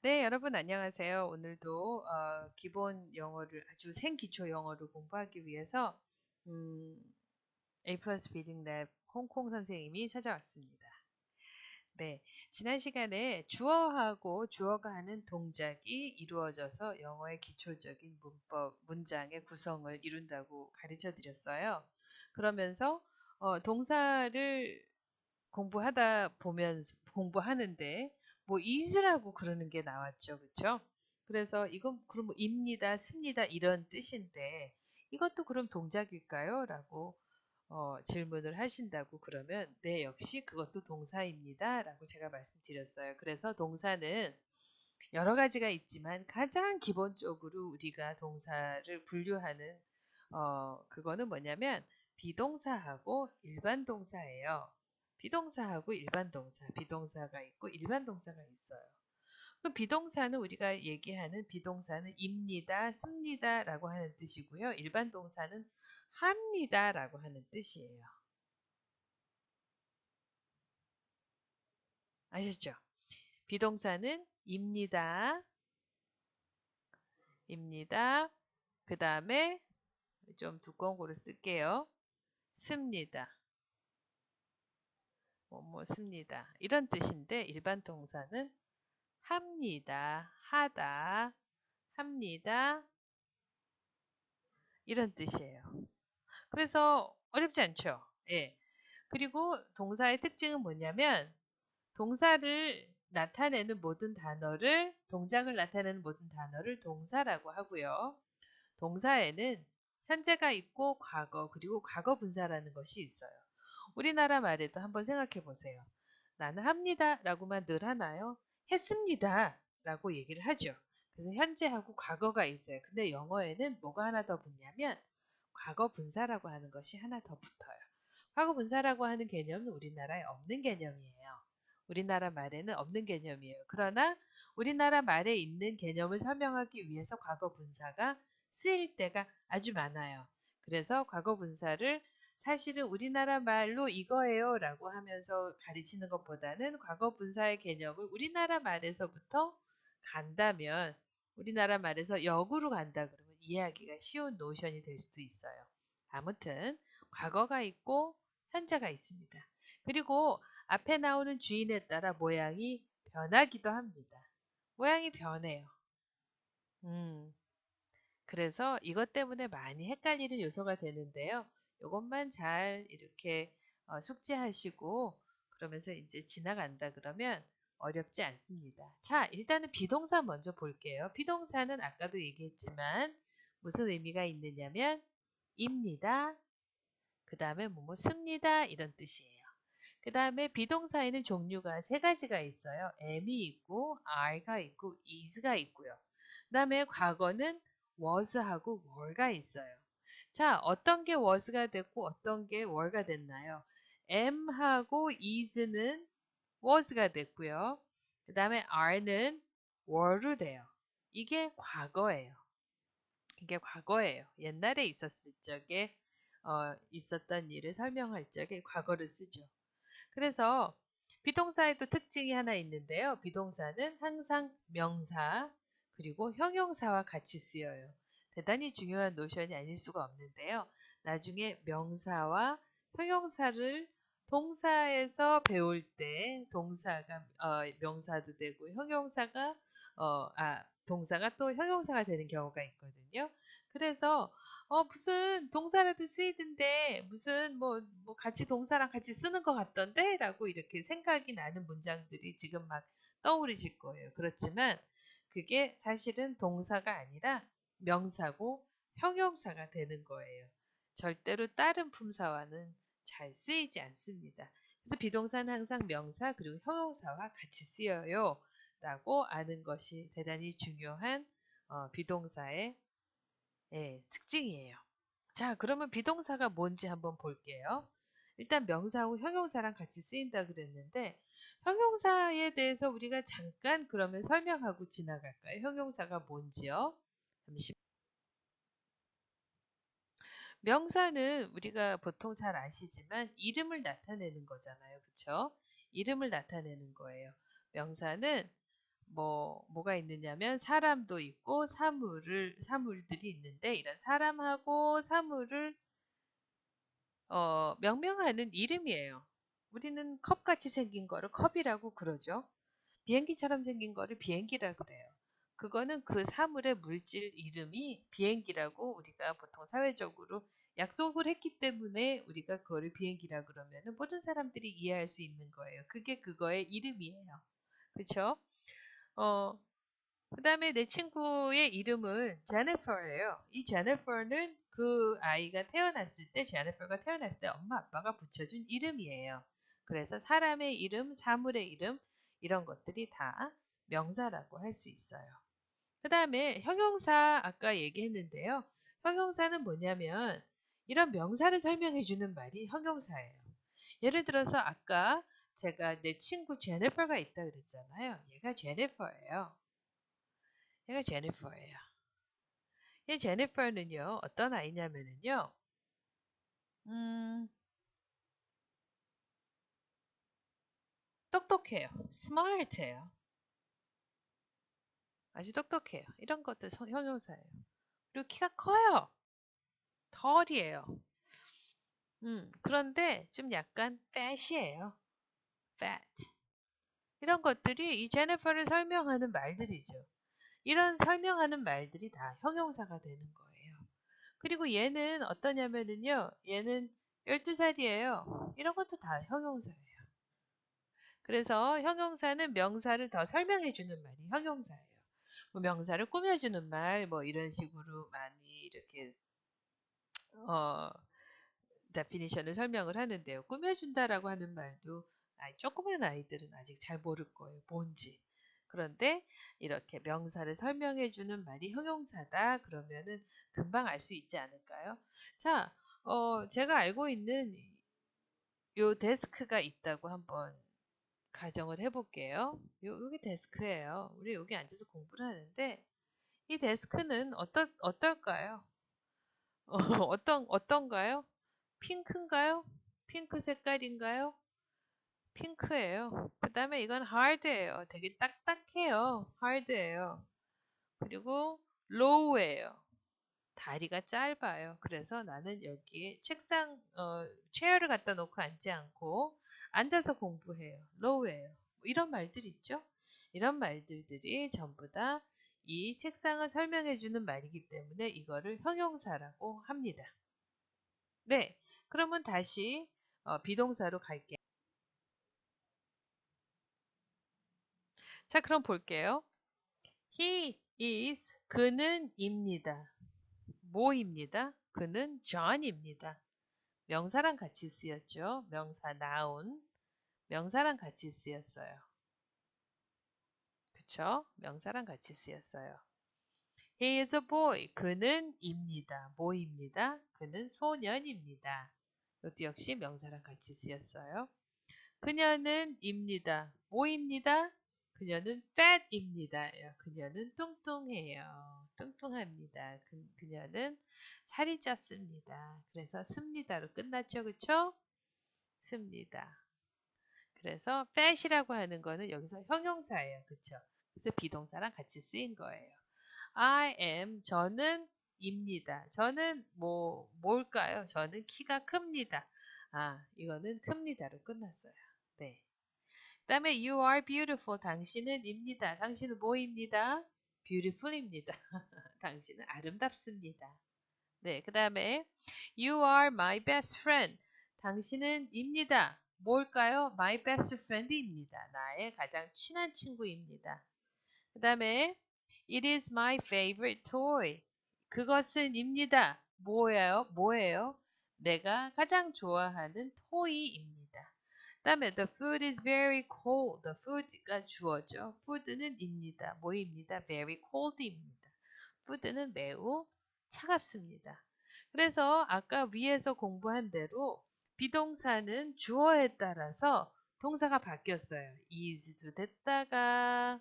네, 여러분 안녕하세요. 오늘도 기본 영어를 아주 생기초 영어를 공부하기 위해서 음, A 플러스 리딩 랩 홍콩 선생님이 찾아왔습니다. 네, 지난 시간에 주어하고 주어가 하는 동작이 이루어져서 영어의 기초적인 문법, 문장의 구성을 이룬다고 가르쳐 드렸어요. 그러면서 동사를 공부하는데 뭐 is라고 그러는 게 나왔죠. 그렇죠? 그래서 이건 그럼 뭐 입니다, 습니다 이런 뜻인데 이것도 그럼 동작일까요? 라고 질문을 하신다고 그러면 네, 역시 그것도 동사입니다. 라고 제가 말씀드렸어요. 그래서 동사는 여러 가지가 있지만 가장 기본적으로 우리가 동사를 분류하는 그거는 뭐냐면 비동사하고 일반 동사예요. 비동사하고 일반 동사, 비동사가 있고 일반 동사가 있어요. 그 비동사는 우리가 얘기하는 비동사는 입니다, 씁니다 라고 하는 뜻이고요. 일반 동사는 합니다 라고 하는 뜻이에요. 아셨죠? 비동사는 입니다, 입니다. 그 다음에 좀 두꺼운 거로 쓸게요. 씁니다. 뭐뭐 씁니다. 이런 뜻인데 일반 동사는 합니다. 하다. 합니다. 이런 뜻이에요. 그래서 어렵지 않죠? 예. 그리고 동사의 특징은 뭐냐면 동사를 나타내는 모든 단어를 동작을 나타내는 모든 단어를 동사라고 하고요. 동사에는 현재가 있고 과거 그리고 과거 분사라는 것이 있어요. 우리나라 말에도 한번 생각해 보세요. 나는 합니다 라고만 늘 하나요? 했습니다 라고 얘기를 하죠. 그래서 현재하고 과거가 있어요. 근데 영어에는 뭐가 하나 더 붙냐면 과거 분사라고 하는 것이 하나 더 붙어요. 과거 분사라고 하는 개념은 우리나라에 없는 개념이에요. 우리나라 말에는 없는 개념이에요. 그러나 우리나라 말에 있는 개념을 설명하기 위해서 과거 분사가 쓰일 때가 아주 많아요. 그래서 과거 분사를 사실은 우리나라 말로 이거예요 라고 하면서 가르치는 것보다는 과거 분사의 개념을 우리나라 말에서부터 간다면 우리나라 말에서 역으로 간다 그러면 이해하기가 쉬운 노션이 될 수도 있어요. 아무튼 과거가 있고 현재가 있습니다. 그리고 앞에 나오는 주인에 따라 모양이 변하기도 합니다. 모양이 변해요. 음, 그래서 이것 때문에 많이 헷갈리는 요소가 되는데요. 이것만 잘 이렇게 숙지하시고 그러면서 이제 지나간다 그러면 어렵지 않습니다. 자, 일단은 비동사 먼저 볼게요. 비동사는 아까도 얘기했지만 무슨 의미가 있느냐면 입니다. 그 다음에 뭐뭐 씁니다. 이런 뜻이에요. 그 다음에 비동사에는 종류가 세 가지가 있어요. am이 있고 are가 있고 is가 있고요. 그 다음에 과거는 was하고 were가 있어요. 자, 어떤 게 was가 됐고 어떤 게 were가 됐나요? am하고 is는 was가 됐고요. 그 다음에 are는 were로 돼요. 이게 과거예요. 이게 과거예요. 옛날에 있었을 적에 있었던 일을 설명할 적에 과거를 쓰죠. 그래서 비동사에도 특징이 하나 있는데요. 비동사는 항상 명사 그리고 형용사와 같이 쓰여요. 대단히 중요한 노션이 아닐 수가 없는데요. 나중에 명사와 형용사를 동사에서 배울 때 동사가 명사도 되고 형용사가 동사가 또 형용사가 되는 경우가 있거든요. 그래서 무슨 동사라도 쓰이던데 무슨 뭐 같이 동사랑 같이 쓰는 것 같던데 라고 이렇게 생각이 나는 문장들이 지금 막 떠오르실 거예요. 그렇지만 그게 사실은 동사가 아니라 명사고 형용사가 되는 거예요. 절대로 다른 품사와는 잘 쓰이지 않습니다. 그래서 비동사는 항상 명사 그리고 형용사와 같이 쓰여요. 라고 아는 것이 대단히 중요한 비동사의 특징이에요. 자, 그러면 비동사가 뭔지 한번 볼게요. 일단 명사하고 형용사랑 같이 쓰인다 그랬는데 형용사에 대해서 우리가 잠깐 그러면 설명하고 지나갈까요? 형용사가 뭔지요? 잠시 명사는 우리가 보통 잘 아시지만 이름을 나타내는 거잖아요. 그쵸? 이름을 나타내는 거예요. 명사는 뭐가 있느냐면 사람도 있고 사물들이 있는데 이런 사람하고 사물을 명명하는 이름이에요. 우리는 컵같이 생긴 거를 컵이라고 그러죠. 비행기처럼 생긴 거를 비행기라고 그래요. 그거는 그 사물의 물질 이름이 비행기라고 우리가 보통 사회적으로 약속을 했기 때문에 우리가 그거를 비행기라 그러면 모든 사람들이 이해할 수 있는 거예요. 그게 그거의 이름이에요. 그렇죠? 어, 그다음에 내 친구의 이름은 제니퍼예요. 이 제니퍼는 그 아이가 태어났을 때 제니퍼가 태어났을 때 엄마 아빠가 붙여준 이름이에요. 그래서 사람의 이름, 사물의 이름 이런 것들이 다 명사라고 할 수 있어요. 그다음에 형용사 아까 얘기했는데요. 형용사는 뭐냐면 이런 명사를 설명해 주는 말이 형용사예요. 예를 들어서 아까 제가 내 친구 제니퍼가 있다 그랬잖아요. 얘가 제니퍼예요. 얘가 제니퍼예요. 이 제니퍼는요, 어떤 아이냐면은요, 음, 똑똑해요. smart해요. 아주 똑똑해요. 이런 것들 형용사예요. 그리고 키가 커요. 덜이에요. 그런데 좀 약간 fat이에요. fat. 이런 것들이 이 제니퍼를 설명하는 말들이죠. 이런 설명하는 말들이 다 형용사가 되는 거예요. 그리고 얘는 어떠냐면은요, 얘는 12살이에요. 이런 것도 다 형용사예요. 그래서 형용사는 명사를 더 설명해 주는 말이 형용사예요. 뭐 명사를 꾸며주는 말, 뭐 이런 식으로 많이 이렇게 어, 데피니션을 설명을 하는데요. 꾸며준다라고 하는 말도 조그만 아이들은 아직 잘 모를 거예요. 뭔지. 그런데 이렇게 명사를 설명해 주는 말이 형용사다. 그러면은 금방 알 수 있지 않을까요? 자, 제가 알고 있는 요 데스크가 있다고 한번 가정을 해볼게요. 여기 데스크예요. 우리 여기 앉아서 공부를 하는데 이 데스크는 어떨까요? 어떤가요? 핑크인가요? 핑크 색깔인가요? 핑크예요. 그 다음에 이건 하드예요. 되게 딱딱해요. 하드예요. 그리고 로우예요. 다리가 짧아요. 그래서 나는 여기에 체어를 갖다 놓고 앉지 않고 앉아서 공부해요. 로우예요. 뭐 이런 말들 있죠? 이런 말들이 전부 다 이 책상을 설명해 주는 말이기 때문에 이거를 형용사라고 합니다. 네. 그러면 다시 비동사로 갈게요. 자, 그럼 볼게요. He is 그는입니다. 뭐입니다? 그는 John입니다. 명사랑 같이 쓰였죠. 명사 noun. 명사랑 같이 쓰였어요. 그쵸? 명사랑 같이 쓰였어요. He is a boy. 그는입니다. 뭐입니다? 그는 소년입니다. 이것도 역시 명사랑 같이 쓰였어요. 그녀는 입니다. 뭐입니다? 그녀는 fat입니다. 그녀는 뚱뚱해요. 뚱뚱합니다. 그녀는 살이 쪘습니다. 그래서 습니다로 끝났죠. 그쵸? 습니다. 그래서 fat이라고 하는 거는 여기서 형용사예요. 그쵸? 그래서 비동사랑 같이 쓰인 거예요. I am 저는 입니다. 저는 뭘까요? 저는 키가 큽니다. 이거는 큽니다로 끝났어요. 네. 그다음에 you are beautiful. 당신은 입니다. 당신은 뭐입니다? beautiful입니다. 당신은 아름답습니다. 네. 그다음에 you are my best friend. 당신은 입니다. 뭘까요? my best friend입니다. 나의 가장 친한 친구입니다. 그다음에 it is my favorite toy. 그것은 입니다. 뭐예요? 내가 가장 좋아하는 토이입니다. 그다음에 the food is very cold. the food가 주어죠. food는 입니다. 뭐입니다? very cold입니다. food는 매우 차갑습니다. 그래서 아까 위에서 공부한 대로 비동사는 주어에 따라서 동사가 바뀌었어요. is도 됐다가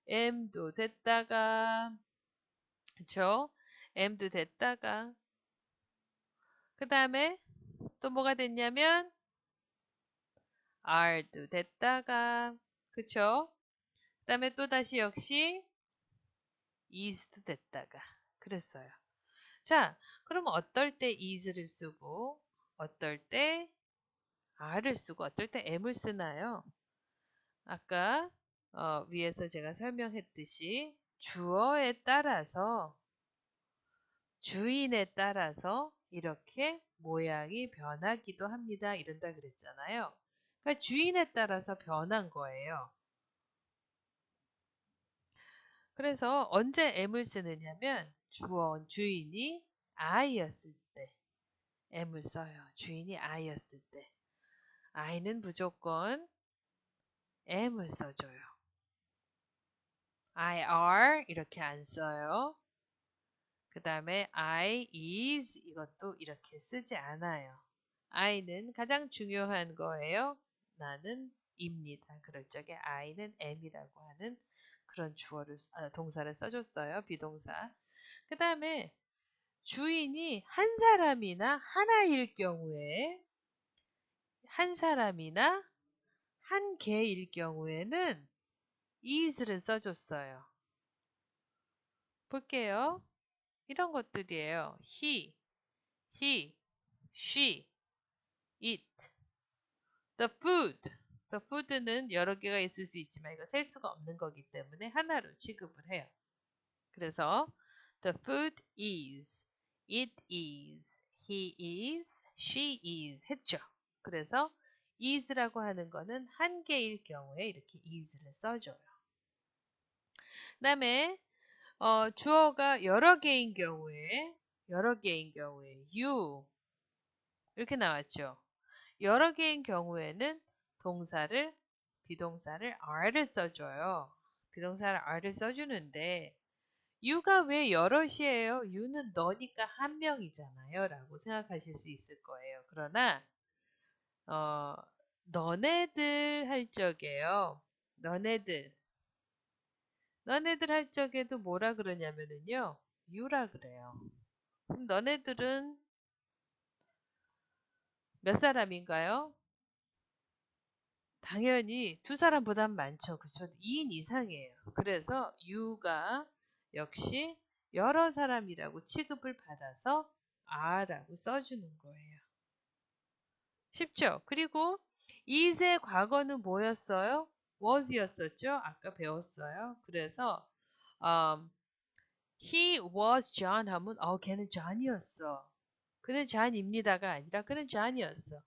am도 됐다가 그쵸? am도 됐다가 그 다음에 또 뭐가 됐냐면 are도 됐다가 그쵸? 그다음에 또다시 역시 is도 됐다가 그랬어요. 자, 그럼 어떨 때 is를 쓰고 어떨 때 are를 쓰고 어떨 때 am을 쓰나요? 아까 위에서 제가 설명했듯이 주어에 따라서 주인에 따라서 이렇게 모양이 변하기도 합니다. 이런다 그랬잖아요. 그러니까 주인에 따라서 변한 거예요. 그래서 언제 am을 쓰느냐면 주인이 I였을 때 am을 써요. 주인이 I였을 때. I는 무조건 am을 써줘요. I are 이렇게 안 써요. 그 다음에 I is 이것도 이렇게 쓰지 않아요. I는 가장 중요한 거예요. 나는 입니다. 그럴 적에 I는 am이라고 하는 그런 동사를 써줬어요. 비동사. 그 다음에 주인이 한 사람이나 하나일 경우에 한 사람이나 한 개일 경우에는 is를 써줬어요. 볼게요. 이런 것들이에요. he, she, it, the food. the food는 여러 개가 있을 수 있지만 이거 셀 수가 없는 거기 때문에 하나로 취급을 해요. 그래서 the food is, it is, he is, she is 했죠. 그래서 is라고 하는 거는 한 개일 경우에 이렇게 is를 써줘요. 그 다음에 주어가 여러 개인 경우에 you 이렇게 나왔죠. 여러 개인 경우에는 비동사를 are를 써줘요. 비동사를 are를 써주는데 you가 왜 여럿이에요? you는 너니까 한 명이잖아요. 라고 생각하실 수 있을 거예요. 그러나 너네들 할 적에요. 너네들 할 적에도 뭐라 그러냐면은요. you라 그래요. 그럼 너네들은 몇 사람인가요? 당연히 두 사람보단 많죠. 그렇죠? 2인 이상이에요. 그래서 you가 역시 여러 사람이라고 취급을 받아서 are라고 써주는 거예요. 쉽죠? 그리고 is의 과거는 뭐였어요? was였었죠? 아까 배웠어요. 그래서 he was John 하면 걔는 John이었어. 그는 John입니다가 아니라 그는 John이었어.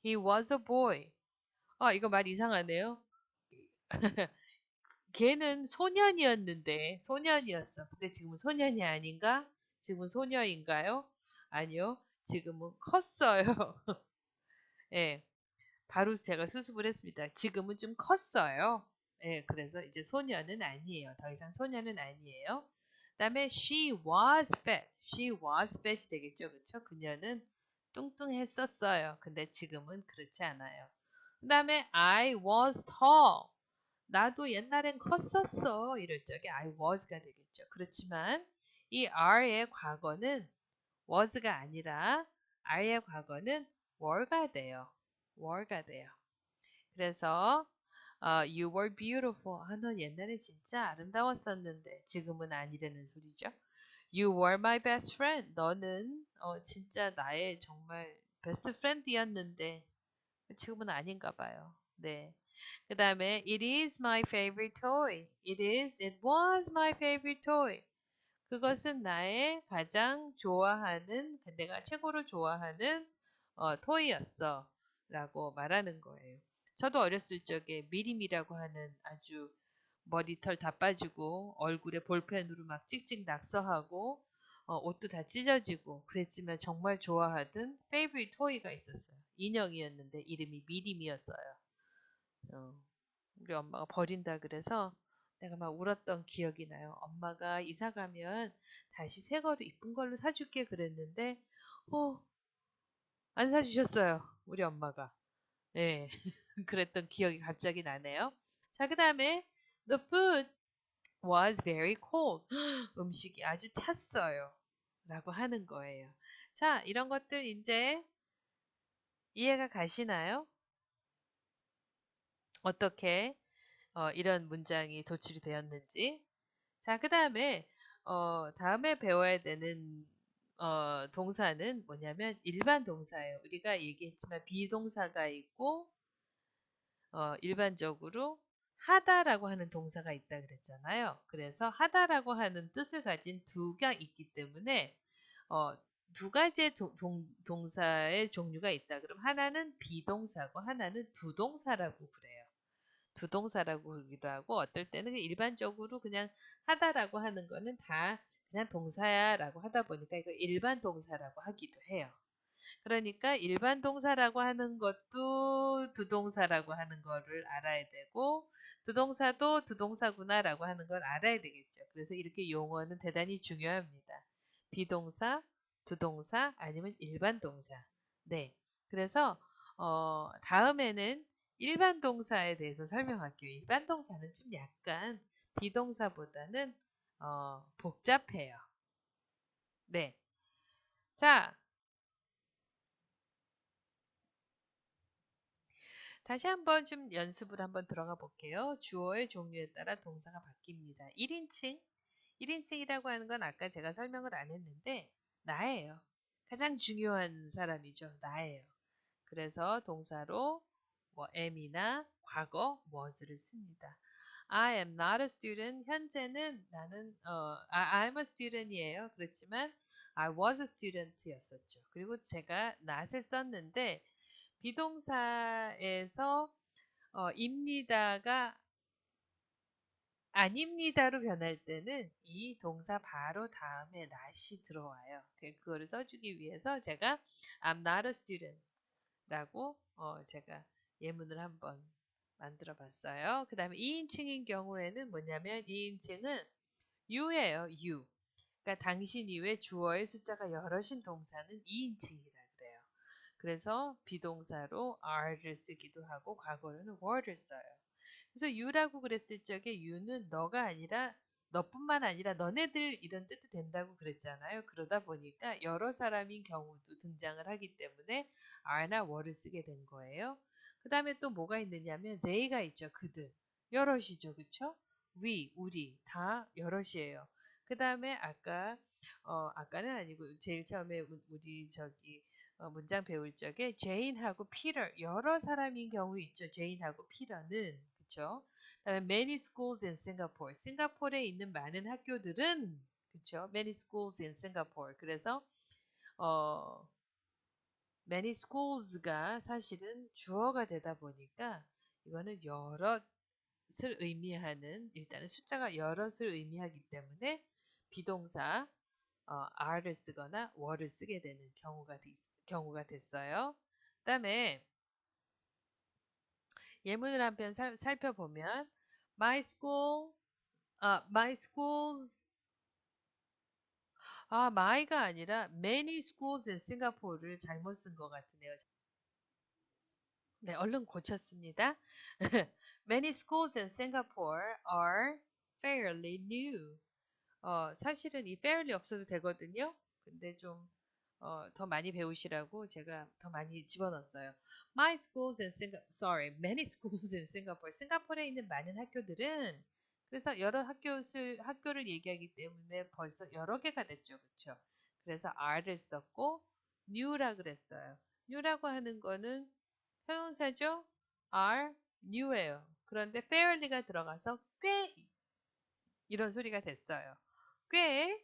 He was a boy. 이거 말 이상하네요. 걔는 소년이었어. 근데 지금은 소년이 아닌가? 지금은 소녀인가요? 아니요. 지금은 컸어요. 예. 바로 제가 수습을 했습니다. 지금은 좀 컸어요. 예, 그래서 이제 소년은 아니에요. 더 이상 소년은 아니에요. 그다음에 she was fat. she was fat이 되겠죠. 그렇죠? 그녀는 뚱뚱했었어요. 근데 지금은 그렇지 않아요. 그다음에 I was tall. 나도 옛날엔 컸었어. 이럴 적에 I was가 되겠죠. 그렇지만 이 are의 과거는 was가 아니라 are의 과거는 were가 돼요. were가 돼요. 그래서 you were beautiful. 넌 옛날에 진짜 아름다웠었는데 지금은 아니라는 소리죠. You were my best friend. 너는 진짜 나의 정말 베스트 프렌드였는데 지금은 아닌가 봐요. 네. 그 다음에 it is my favorite toy. it was my favorite toy. 그것은 나의 가장 좋아하는, 내가 최고로 좋아하는 토이였어. 라고 말하는 거예요. 저도 어렸을 적에 미림이라고 하는 아주 머리털 다 빠지고 얼굴에 볼펜으로 막 찍찍 낙서하고 옷도 다 찢어지고 그랬지만 정말 좋아하던 favorite toy가 있었어요. 인형이었는데 이름이 미림이었어요. 우리 엄마가 버린다 그래서 내가 막 울었던 기억이 나요. 엄마가 이사 가면 다시 새 거로 이쁜 걸로 사줄게 그랬는데 안 사주셨어요. 우리 엄마가. 네. 그랬던 기억이 갑자기 나네요. 자, 그 다음에 the food was very cold. 음식이 아주 찼어요. 라고 하는 거예요. 자, 이런 것들 이제 이해가 가시나요? 어떻게 이런 문장이 도출이 되었는지. 자, 그 다음에 다음에 배워야 되는 동사는 뭐냐면 일반 동사예요. 우리가 얘기했지만 비동사가 있고 일반적으로 하다라고 하는 동사가 있다 그랬잖아요. 그래서 하다라고 하는 뜻을 가진 두 개 있기 때문에 어, 두 가지의 동사의 종류가 있다. 그럼 하나는 비동사고 하나는 두동사라고 그래요. 두동사라고 그러기도 하고 어떨 때는 일반적으로 그냥 하다라고 하는 거는 다 그냥 동사야라고 하다 보니까 이거 일반 동사라고 하기도 해요. 그러니까 일반 동사라고 하는 것도 두동사라고 하는 거를 알아야 되고 두동사도 두동사구나라고 하는 걸 알아야 되겠죠. 그래서 이렇게 용어는 대단히 중요합니다. 비동사, 두동사 아니면 일반 동사. 네. 그래서 다음에는 일반 동사에 대해서 설명할게요. 일반 동사는 좀 약간 비동사보다는 복잡해요. 네. 자, 다시 한번 좀 연습을 한번 들어가 볼게요. 주어의 종류에 따라 동사가 바뀝니다. 1인칭. 1인칭이라고 하는 건 아까 제가 설명을 안 했는데 나예요. 가장 중요한 사람이죠. 나예요. 그래서 동사로 뭐 am이나 과거 was를 씁니다. I am not a student. 현재는 나는 I'm a student이에요. 그렇지만 I was a student였었죠. 그리고 제가 not을 썼는데 비동사에서 입니다가 아닙니다로 변할 때는 이 동사 바로 다음에 not이 들어와요. 그거를 써주기 위해서 제가 I'm not a student 라고 제가 예문을 한번 만들어 봤어요. 그 다음에 2인칭인 경우에는 뭐냐면 2인칭은 you예요. you. 그러니까 당신 이외 주어의 숫자가 여럿인 동사는 2인칭이라 그래요. 그래서 비동사로 are를 쓰기도 하고 과거로는 were를 써요. 그래서 you라고 그랬을 적에 you는 너가 아니라 너뿐만 아니라 너네들 이런 뜻도 된다고 그랬잖아요. 그러다 보니까 여러 사람인 경우도 등장을 하기 때문에 are나 were를 쓰게 된 거예요. 그 다음에 또 뭐가 있느냐면 they가 있죠. 그들. 여럿이죠. 그쵸? we, 우리 다 여럿이에요. 그 다음에 아까는 아니고 제일 처음에 우리 저기 문장 배울 적에 제인하고 피터 여러 사람인 경우 있죠. 제인하고 피터는 그쵸? 그다음에 many schools in Singapore. 싱가포르에 있는 많은 학교들은 그쵸? Many schools in Singapore. 그래서 어 many schools,가 사실은 주어가 되다 보니까 이거는 여럿을 의미하는 일단은 숫자가 여럿을 의미하기 때문에 비동사 are를 쓰거나 were를 쓰게 되는 경우가 됐어요. 그다음에 예문을 한편 살펴보면 my school, my schools, my가 아니라 many schools in Singapore를 잘못 쓴 것 같으네요. 네, 얼른 고쳤습니다. Many schools in Singapore are fairly new. 사실은 이 fairly 없어도 되거든요. 근데 좀 더 많이 배우시라고 제가 더 많이 집어넣었어요. Many schools in Singapore. 싱가포르에 있는 많은 학교들은 그래서 여러 학교를 얘기하기 때문에 벌써 여러 개가 됐죠. 그렇죠? 그래서 are를 썼고 new라 그랬어요. new라고 하는 거는 형용사죠? are new예요. 그런데 fairly가 들어가서 꽤 이런 소리가 됐어요. 꽤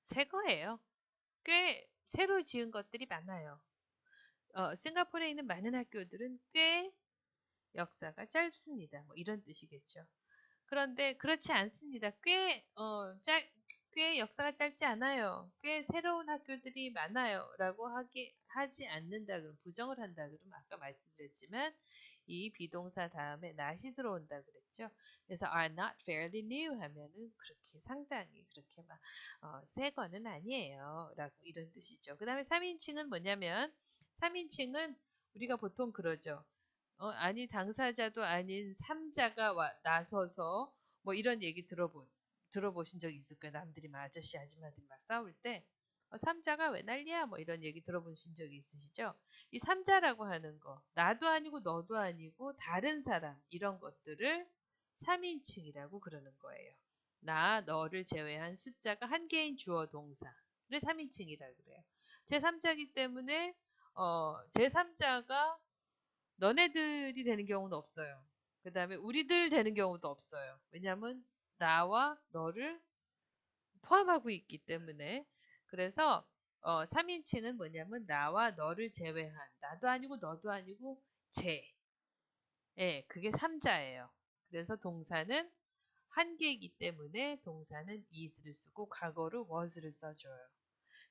새 거예요. 꽤 새로 지은 것들이 많아요. 싱가포르에 있는 많은 학교들은 꽤 역사가 짧습니다. 뭐 이런 뜻이겠죠. 그런데 그렇지 않습니다. 꽤 역사가 짧지 않아요. 꽤 새로운 학교들이 많아요. 라고 하지 않는다 그러면 부정을 한다 그러면 아까 말씀드렸지만 이 비동사 다음에 not이 들어온다 그랬죠. 그래서 are not fairly new 하면은 그렇게 상당히 그렇게 막 새 거는 아니에요. 라고 이런 뜻이죠. 그 다음에 3인칭은 뭐냐면 3인칭은 우리가 보통 그러죠. 아니 당사자도 아닌 3자가 나서서 뭐 이런 얘기 들어보신 적 있을 거예요. 남들이 막 아저씨 아줌마들이 막 싸울 때 삼자가 왜 난리야? 뭐 이런 얘기 들어보신 적이 있으시죠? 이 삼자라고 하는 거, 나도 아니고 너도 아니고 다른 사람 이런 것들을 3인칭이라고 그러는 거예요. 나, 너를 제외한 숫자가 한 개인 주어 동사를 3인칭이라 그래요. 제3자이기 때문에 제3자가 너네들이 되는 경우는 없어요. 그 다음에 우리들 되는 경우도 없어요. 왜냐하면 나와 너를 포함하고 있기 때문에. 그래서 3인칭은 뭐냐면 나와 너를 제외한, 나도 아니고 너도 아니고 제. 예, 그게 3자예요. 그래서 동사는 한 개이기 때문에 동사는 is를 쓰고 과거로 was를 써줘요.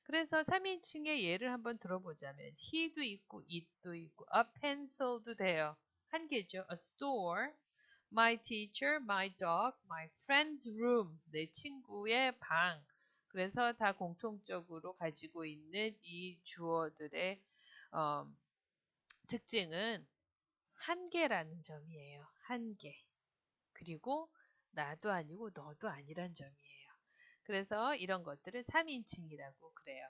그래서 3인칭의 예를 한번 들어보자면 he도 있고 it도 있고 a pencil도 돼요. 한 개죠. a store, my teacher, my dog, my friend's room. 내 친구의 방. 그래서 다 공통적으로 가지고 있는 이 주어들의 어, 특징은 한 개라는 점이에요. 한 개. 그리고 나도 아니고 너도 아니란 점이에요. 그래서 이런 것들을 3인칭이라고 그래요.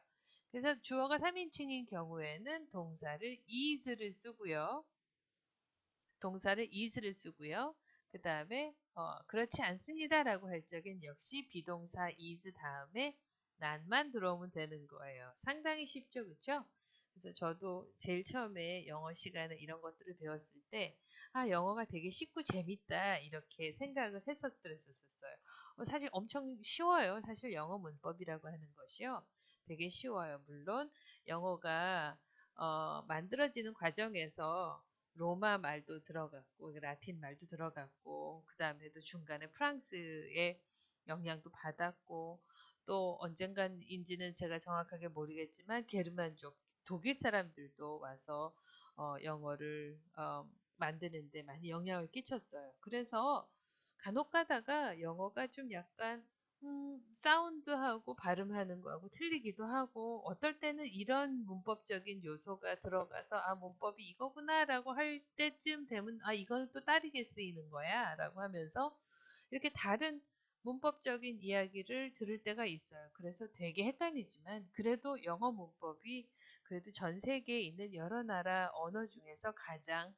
그래서 주어가 3인칭인 경우에는 동사를 is를 쓰고요. 동사를 is를 쓰고요. 그 다음에 그렇지 않습니다라고 할 적엔 역시 비동사 is 다음에 난만 들어오면 되는 거예요. 상당히 쉽죠, 그렇죠? 그래서 저도 제일 처음에 영어 시간에 이런 것들을 배웠을 때 영어가 되게 쉽고 재밌다 이렇게 생각을 했었어요. 사실 엄청 쉬워요. 사실 영어 문법이라고 하는 것이요. 되게 쉬워요. 물론 영어가 만들어지는 과정에서 로마 말도 들어갔고 라틴 말도 들어갔고 그 다음에도 중간에 프랑스의 영향도 받았고 또 언젠간인지는 제가 정확하게 모르겠지만 게르만족 독일 사람들도 와서 영어를 만드는데 많이 영향을 끼쳤어요. 그래서 간혹 가다가 영어가 좀 약간 사운드하고 발음하는 거하고 틀리기도 하고 어떨 때는 이런 문법적인 요소가 들어가서 문법이 이거구나라고 할 때쯤 되면 이거는 또 다르게 쓰이는 거야 라고 하면서 이렇게 다른 문법적인 이야기를 들을 때가 있어요. 그래서 되게 헷갈리지만 그래도 영어 문법이 그래도 전 세계에 있는 여러 나라 언어 중에서 가장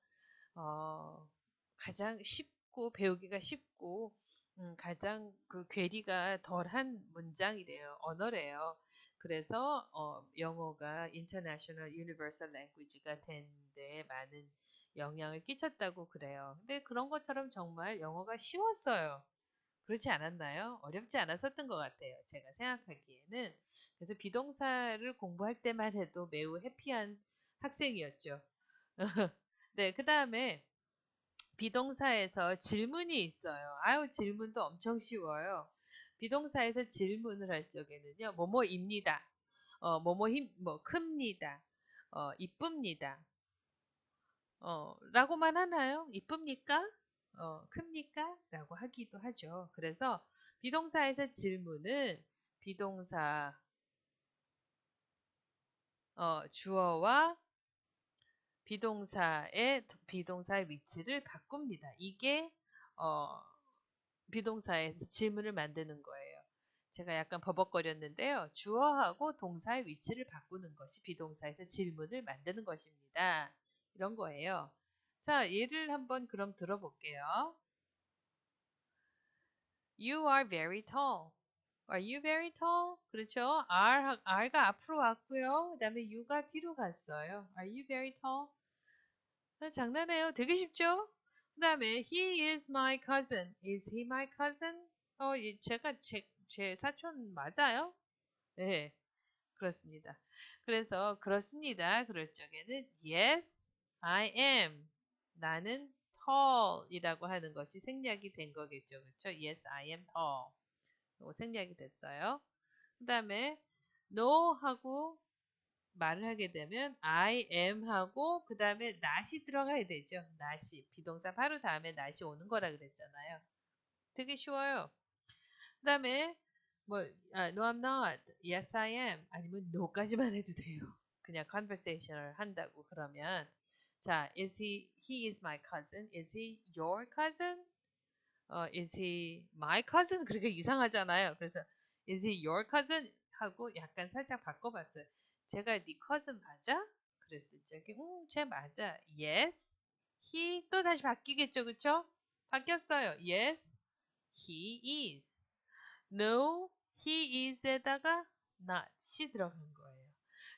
쉽고 배우기가 쉽고 가장 그 괴리가 덜한 문장이래요. 언어래요. 그래서 영어가 International Universal Language가 된 데 많은 영향을 끼쳤다고 그래요. 근데 그런 것처럼 정말 영어가 쉬웠어요. 그렇지 않았나요? 어렵지 않았었던 것 같아요. 제가 생각하기에는. 그래서 비동사를 공부할 때만 해도 매우 해피한 학생이었죠. 네, 그 다음에 비동사에서 질문이 있어요. 질문도 엄청 쉬워요. 비동사에서 질문을 할 적에는요, 뭐뭐입니다. 큽니다. 이쁩니다. 라고만 하나요? 이쁩니까? 큽니까? 라고 하기도 하죠. 그래서 비동사에서 질문은 비동사, 주어와 비동사의 위치를 바꿉니다. 이게 어, 비동사에서 질문을 만드는 거예요. 제가 약간 버벅거렸는데요. 주어하고 동사의 위치를 바꾸는 것이 비동사에서 질문을 만드는 것입니다. 이런 거예요. 자, 예를 한번 그럼 들어볼게요. You are very tall. Are you very tall? 그렇죠? R가 앞으로 왔고요. 그 다음에 You가 뒤로 갔어요. Are you very tall? 장난해요. 되게 쉽죠? 그 다음에 He is my cousin. Is he my cousin? 제가 제 사촌 맞아요? 네, 그렇습니다. 그래서 그렇습니다. 그럴 적에는 Yes, I am. 나는 tall 이라고 하는 것이 생략이 된 거겠죠. 그렇죠? Yes, I am tall. 이거 생략이 됐어요. 그 다음에 no 하고 말을 하게 되면 I am 하고 그 다음에 not이 들어가야 되죠. not이. 비동사 바로 다음에 not이 오는 거라 그랬잖아요. 되게 쉬워요. 그 다음에 no I'm not, yes I am 아니면 no까지만 해도 돼요. 그냥 conversation을 한다고 그러면 자, he is my cousin, is he your cousin? is he my cousin? 그러니까 이상하잖아요. 그래서 is he your cousin? 하고 약간 살짝 바꿔봤어요. 제가 네 cousin 맞아? 그랬을 적에 쟤 맞아. Yes. He 또 다시 바뀌겠죠, 그쵸? 바뀌었어요. Yes, he is. No, he is에다가 not이 들어간 거예요.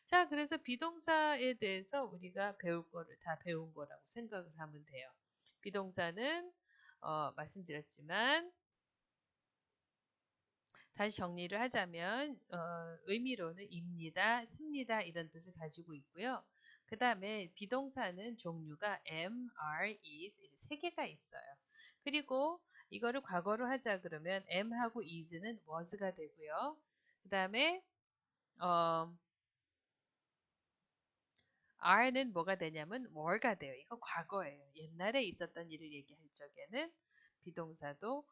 자, 그래서 비동사에 대해서 우리가 배울 거를 다 배운 거라고 생각을 하면 돼요. 비동사는 말씀드렸지만 다시 정리를 하자면 의미로는 입니다, 씁니다 이런 뜻을 가지고 있고요. 그 다음에 비동사는 종류가 am, are, is 이제 세 개가 있어요. 그리고 이거를 과거로 하자 그러면 am하고 is는 was가 되고요. 그 다음에 are는 뭐가 되냐면 were가 돼요. 이거 과거예요. 옛날에 있었던 일을 얘기할 적에는 비동사도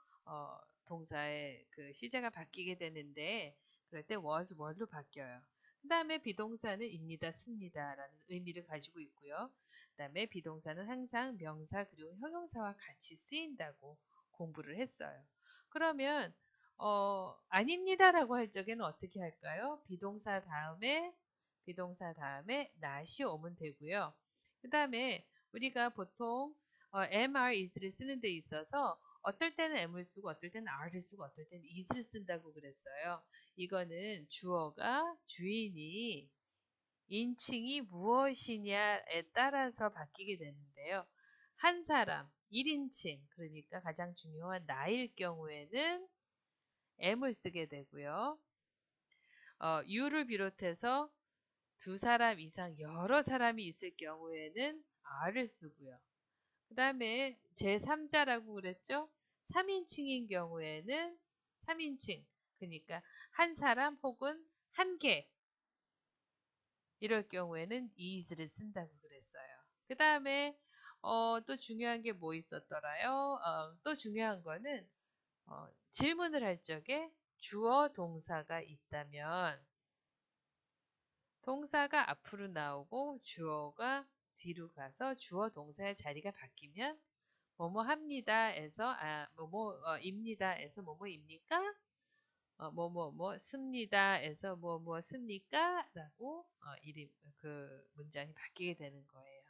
동사의 그 시제가 바뀌게 되는데 그럴 때 was, were로 바뀌어요. 그 다음에 비동사는 입니다, 씁니다 라는 의미를 가지고 있고요. 그 다음에 비동사는 항상 명사 그리고 형용사와 같이 쓰인다고 공부를 했어요. 그러면 아닙니다 라고 할 적에는 어떻게 할까요? 비동사 다음에 not이 오면 되고요. 그 다음에 우리가 보통 am, are, is를 쓰는 데 있어서 어떨 때는 am을 쓰고 어떨 때는 are를 쓰고 어떨 때는 is를 쓴다고 그랬어요. 이거는 주어가 주인이 인칭이 무엇이냐에 따라서 바뀌게 되는데요. 한 사람, 1인칭, 그러니까 가장 중요한 나일 경우에는 am을 쓰게 되고요. you를 비롯해서 두 사람 이상 여러 사람이 있을 경우에는 are를 쓰고요. 그 다음에 제3자라고 그랬죠? 3인칭인 경우에는 3인칭, 그러니까 한 사람 혹은 한 개, 이럴 경우에는 is를 쓴다고 그랬어요. 그 다음에 또 중요한 게 뭐 있었더라요? 또 중요한 거는 질문을 할 적에 주어 동사가 있다면 동사가 앞으로 나오고 주어가 뒤로 가서 주어 동사의 자리가 바뀌면 뭐뭐 합니다에서 뭐뭐 입니다에서 뭐뭐입니까? 뭐뭐뭐 씁니다에서 뭐뭐 씁니까? 라고 그 문장이 바뀌게 되는 거예요.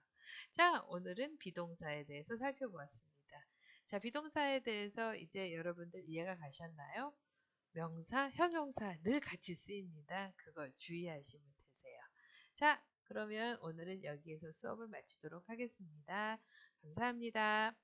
자, 오늘은 비동사에 대해서 살펴보았습니다. 자, 비동사에 대해서 이제 여러분들 이해가 가셨나요? 명사, 형용사 늘 같이 쓰입니다. 그걸 주의하시면 되세요. 자, 그러면 오늘은 여기에서 수업을 마치도록 하겠습니다. 감사합니다.